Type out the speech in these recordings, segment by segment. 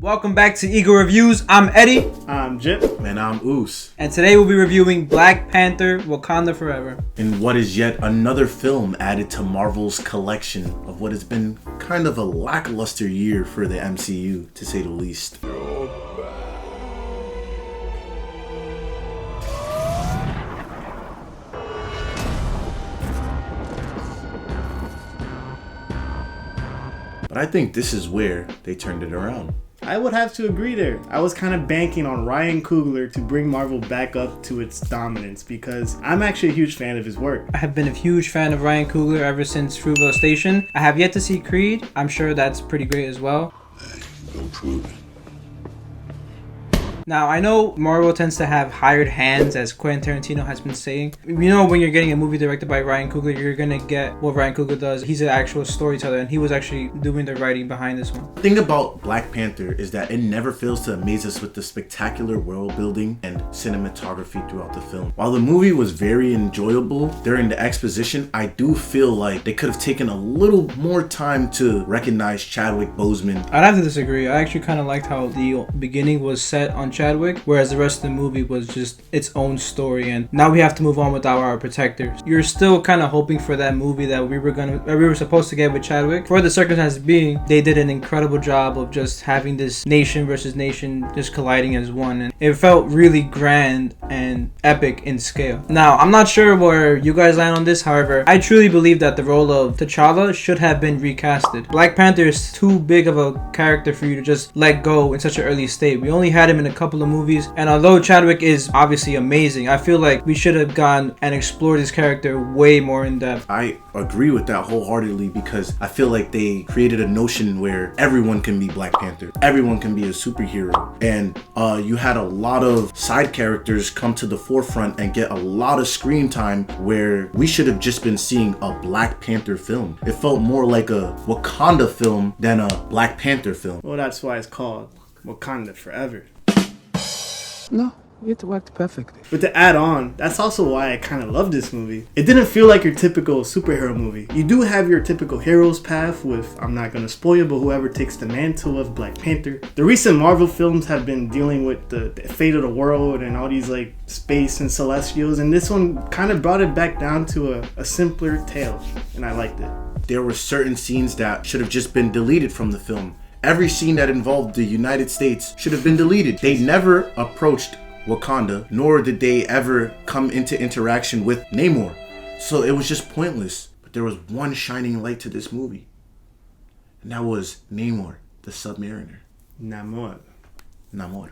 Welcome back to Eagle Reviews. I'm Eddie. I'm Jip. And I'm Oos. And today we'll be reviewing Black Panther, Wakanda Forever. In what is yet another film added to Marvel's collection of what has been kind of a lackluster year for the MCU, to say the least. But I think this is where they turned it around. I would have to agree there. I was kind of banking on Ryan Coogler to bring Marvel back up to its dominance because I'm actually a huge fan of his work. I have been a huge fan of Ryan Coogler ever since Fruitvale Station. I have yet to see Creed. I'm sure that's pretty great as well. Go prove it. Now, I know Marvel tends to have hired hands, as Quentin Tarantino has been saying. You know, when you're getting a movie directed by Ryan Coogler, you're gonna get what Ryan Coogler does. He's an actual storyteller, and he was actually doing the writing behind this one. The thing about Black Panther is that it never fails to amaze us with the spectacular world building and cinematography throughout the film. While the movie was very enjoyable during the exposition, I do feel like they could have taken a little more time to recognize Chadwick Boseman. I'd have to disagree. I actually kind of liked how the beginning was set on Chadwick, whereas the rest of the movie was just its own story, and now we have to move on with our protectors. You're still kind of hoping for that movie that we were supposed to get with Chadwick. For the circumstances being, they did an incredible job of just having this nation versus nation just colliding as one, and it felt really grand and epic in scale. Now, I'm not sure where you guys land on this, however, I truly believe that the role of T'Challa should have been recasted. Black Panther is too big of a character for you to just let go in such an early state. We only had him in a couple of movies, and although Chadwick is obviously amazing, I feel like we should have gone and explored his character way more in depth. I agree with that wholeheartedly because I feel like they created a notion where everyone can be Black Panther, everyone can be a superhero, and you had a lot of side characters come to the forefront and get a lot of screen time where we should have just been seeing a Black Panther film. It felt more like a Wakanda film than a Black Panther film. Well, that's why it's called Wakanda Forever. No, it worked perfectly. But to add on, that's also why I kind of love this movie. It didn't feel like your typical superhero movie. You do have your typical hero's path with, I'm not going to spoil you, but whoever takes the mantle of Black Panther. The recent Marvel films have been dealing with the fate of the world and all these like space and celestials, and this one kind of brought it back down to a simpler tale, and I liked it. There were certain scenes that should have just been deleted from the film. Every scene that involved the United States should have been deleted. They never approached Wakanda, nor did they ever come into interaction with Namor. So it was just pointless. But there was one shining light to this movie. And that was Namor, the Submariner. Namor.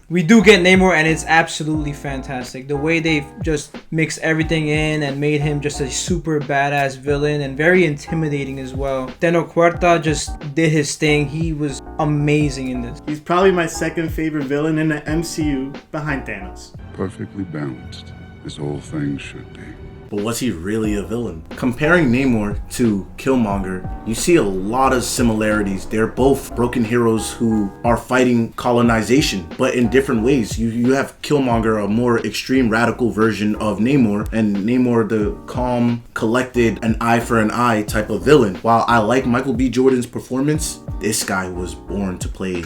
We do get Namor, and it's absolutely fantastic. The way they've just mixed everything in and made him just a super badass villain and very intimidating as well. Teno Cuarta just did his thing. He was amazing in this. He's probably my second favorite villain in the MCU behind Thanos. Perfectly balanced, as all things should be. But was he really a villain? Comparing Namor to Killmonger, you see a lot of similarities. They're both broken heroes who are fighting colonization, but in different ways. You have Killmonger, a more extreme radical version of Namor, and Namor the calm, collected, an eye for an eye type of villain. While I like Michael B. Jordan's performance, this guy was born to play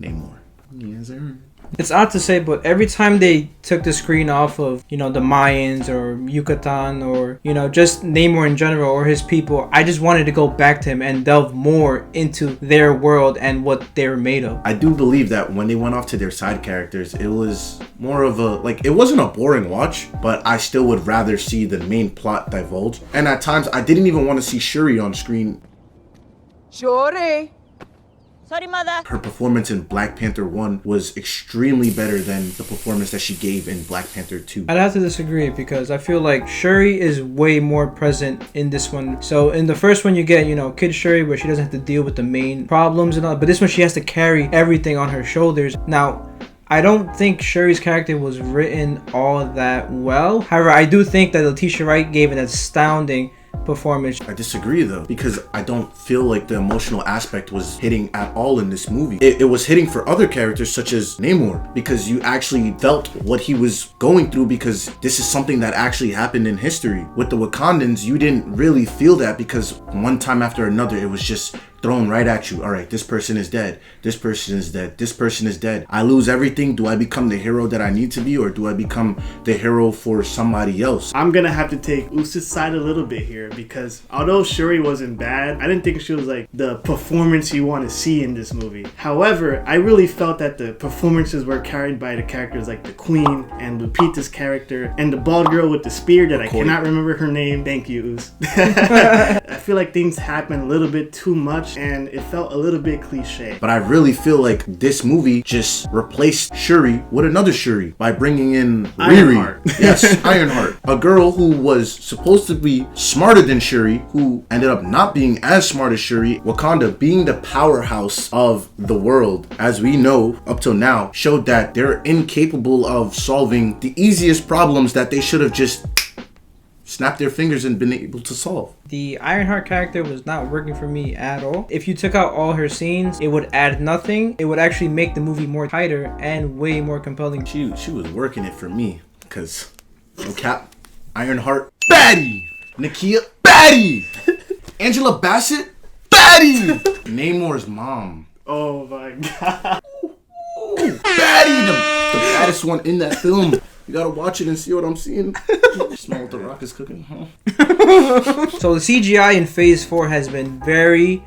Namor. Yes, sir. It's odd to say, but every time they took the screen off of, the Mayans or Yucatan or, just Namor in general or his people, I just wanted to go back to him and delve more into their world and what they were made of. I do believe that when they went off to their side characters, it was more of it wasn't a boring watch, but I still would rather see the main plot divulge. And at times, I didn't even want to see Shuri on screen. Shuri! Sorry, mother. Her performance in Black Panther 1 was extremely better than the performance that she gave in Black Panther 2. I'd have to disagree because I feel like Shuri is way more present in this one. So in the first one you get, Kid Shuri, where she doesn't have to deal with the main problems and all, but this one she has to carry everything on her shoulders. Now, I don't think Shuri's character was written all that well. However, I do think that Letitia Wright gave an astounding performance. I disagree though, because I don't feel like the emotional aspect was hitting at all in this movie. It was hitting for other characters such as Namor, because you actually felt what he was going through, because this is something that actually happened in history. With the Wakandans, you didn't really feel that, because one time after another, it was just thrown right at you. All right, this person is dead. This person is dead. This person is dead. I lose everything. Do I become the hero that I need to be, or do I become the hero for somebody else? I'm gonna have to take Us's side a little bit here, because although Shuri wasn't bad, I didn't think she was like the performance you want to see in this movie. However, I really felt that the performances were carried by the characters like the Queen and Lupita's character and the bald girl with the spear that I cannot remember her name. Thank you, Us. I feel like things happened a little bit too much and it felt a little bit cliche. But I really feel like this movie just replaced Shuri with another Shuri by bringing in Ironheart. Riri. Yes, Ironheart. A girl who was supposed to be smarter than Shuri, who ended up not being as smart as Shuri. Wakanda, being the powerhouse of the world, as we know up till now, showed that they're incapable of solving the easiest problems that they should have just snapped their fingers and been able to solve. The Ironheart character was not working for me at all. If you took out all her scenes, it would add nothing. It would actually make the movie more tighter and way more compelling. She was working it for me, because no cap, Ironheart, baddie! Nakia, baddie! Angela Bassett, baddie! Namor's mom. Oh my god. Ooh, baddie! The baddest one in that film. You gotta watch it and see what I'm seeing. Smell what the Rock is cooking, huh? So the CGI in Phase 4 has been very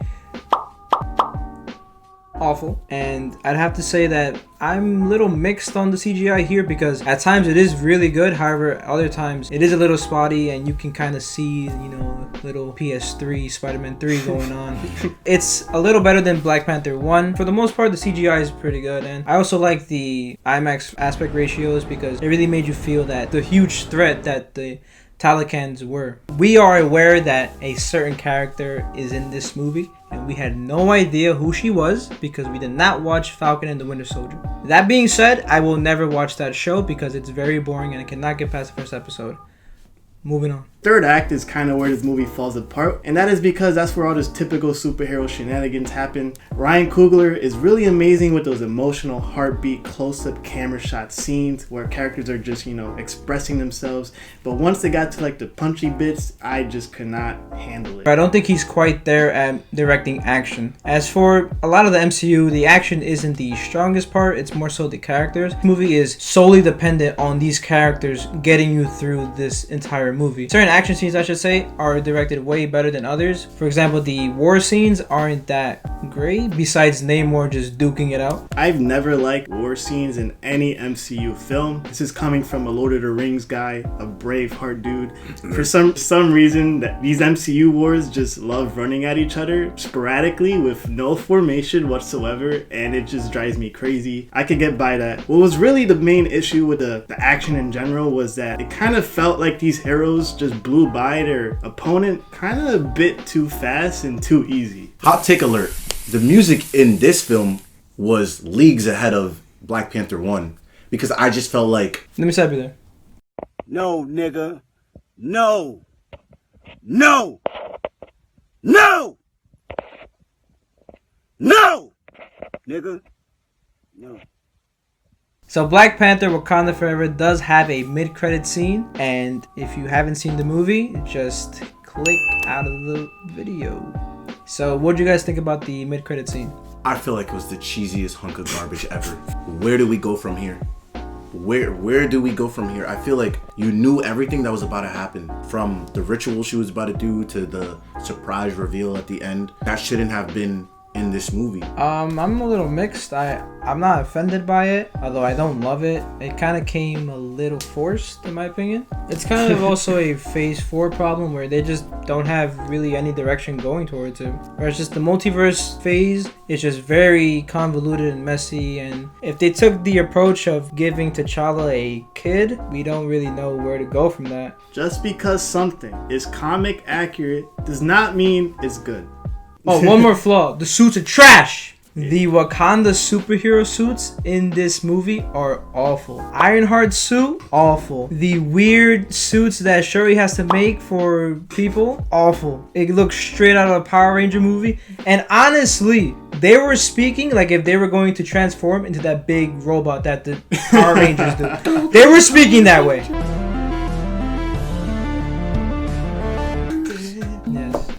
awful, and I'd have to say that I'm a little mixed on the CGI here, because at times it is really good, however other times it is a little spotty and you can kind of see, you know, little PS3 Spider-Man 3 going on. It's a little better than Black Panther 1. For the most part, the CGI is pretty good, and I also like the IMAX aspect ratios because it really made you feel that the huge threat that the Talakans were. We are aware that a certain character is in this movie, and we had no idea who she was because we did not watch Falcon and the Winter Soldier. That being said, I will never watch that show because it's very boring and I cannot get past the first episode. Moving on. Third act is kind of where this movie falls apart, and that is because that's where all this typical superhero shenanigans happen. Ryan Coogler is really amazing with those emotional heartbeat close-up camera shot scenes where characters are just, you know, expressing themselves, but once they got to like the punchy bits, I just could not handle it. I don't think he's quite there at directing action. As for a lot of the MCU, the action isn't the strongest part, it's more so the characters. The movie is solely dependent on these characters getting you through this entire movie. Certain action scenes, I should say, are directed way better than others. For example, the war scenes aren't that great, besides Namor just duking it out. I've never liked war scenes in any MCU film. This is coming from a Lord of the Rings guy, a Braveheart dude. For some reason, that these MCU wars just love running at each other sporadically with no formation whatsoever, and it just drives me crazy. I could get by that. What was really the main issue with the action in general was that it kind of felt like these heroes just blew by their opponent kind of a bit too fast and too easy. Hot take alert. The music in this film was leagues ahead of Black Panther 1, because I just felt like... Let me stop you there. No, nigga. No. No. No. No. Nigga. No. So Black Panther Wakanda Forever does have a mid-credit scene, and if you haven't seen the movie, just click out of the video. So what do you guys think about the mid-credit scene? I feel like it was the cheesiest hunk of garbage ever. Where do we go from here? Where do we go from here? I feel like you knew everything that was about to happen, from the ritual she was about to do to the surprise reveal at the end. That shouldn't have been in this movie. I'm a little mixed. I'm not offended by it, although I don't love it. It kind of came a little forced, in my opinion. It's kind of also a Phase 4 problem where they just don't have really any direction going towards it. Whereas just the multiverse phase is just very convoluted and messy, and if they took the approach of giving T'Challa a kid, we don't really know where to go from that. Just because something is comic accurate does not mean it's good. Oh, one more flaw. The suits are trash. The Wakanda superhero suits in this movie are awful. Ironheart's suit, awful. The weird suits that Shuri has to make for people, awful. It looks straight out of a Power Ranger movie. And honestly, they were speaking like if they were going to transform into that big robot that the Power Rangers do. They were speaking that way.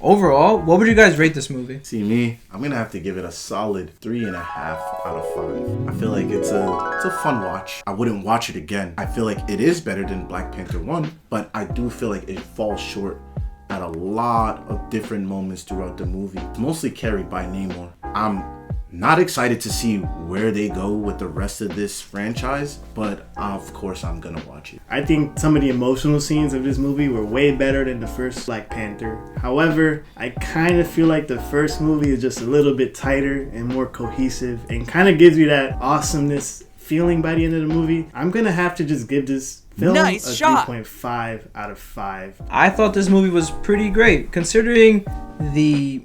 Overall, what would you guys rate this movie? See me, I'm gonna have to give it a solid 3.5 out of 5. I feel like it's a fun watch. I wouldn't watch it again. I feel like it is better than Black Panther 1, but I do feel like it falls short at a lot of different moments throughout the movie. It's mostly carried by Namor. I'm not excited to see where they go with the rest of this franchise, but of course I'm gonna watch it. I think some of the emotional scenes of this movie were way better than the first Black Panther. However, I kind of feel like the first movie is just a little bit tighter and more cohesive and kind of gives you that awesomeness feeling by the end of the movie. I'm gonna have to just give this film a 3.5 out of 5. I thought this movie was pretty great. Considering the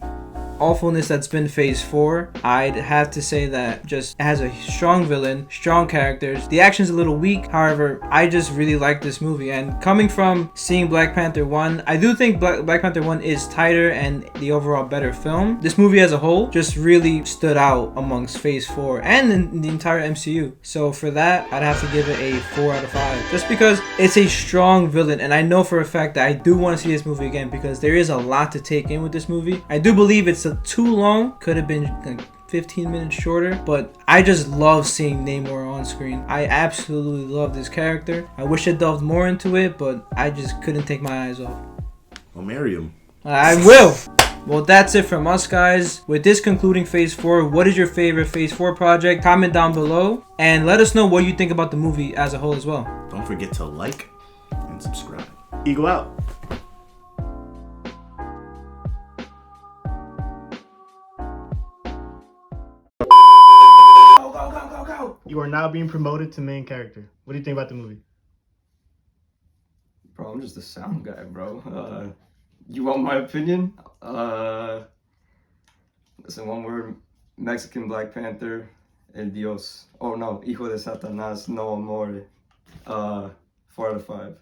awfulness that's been phase 4, I'd have to say that just it has a strong villain, strong characters. The action's a little weak, however, I just really like this movie. And coming from seeing Black Panther 1, I do think Black Panther 1 is tighter and the overall better film. This movie as a whole just really stood out amongst phase 4 and in the entire MCU. So for that, I'd have to give it a 4 out of 5. Just because it's a strong villain, and I know for a fact that I do want to see this movie again because there is a lot to take in with this movie. I do believe it's too long, could have been like 15 minutes shorter, but I just love seeing Namor on screen. I absolutely love this character. I wish I delved more into it, but I just couldn't take my eyes off. I'll marry him. I will. Well, that's it from us, guys. With this concluding phase 4, what is your favorite phase 4 project? Comment down below and let us know what you think about the movie as a whole as well. Don't forget to like and subscribe. Eagle out. You are now being promoted to main character. What do you think about the movie? Bro, I'm just a sound guy, bro. You want my opinion? Listen, one word: Mexican Black Panther, El Dios. Oh no, Hijo de Satanás, no amore. 4 out of 5.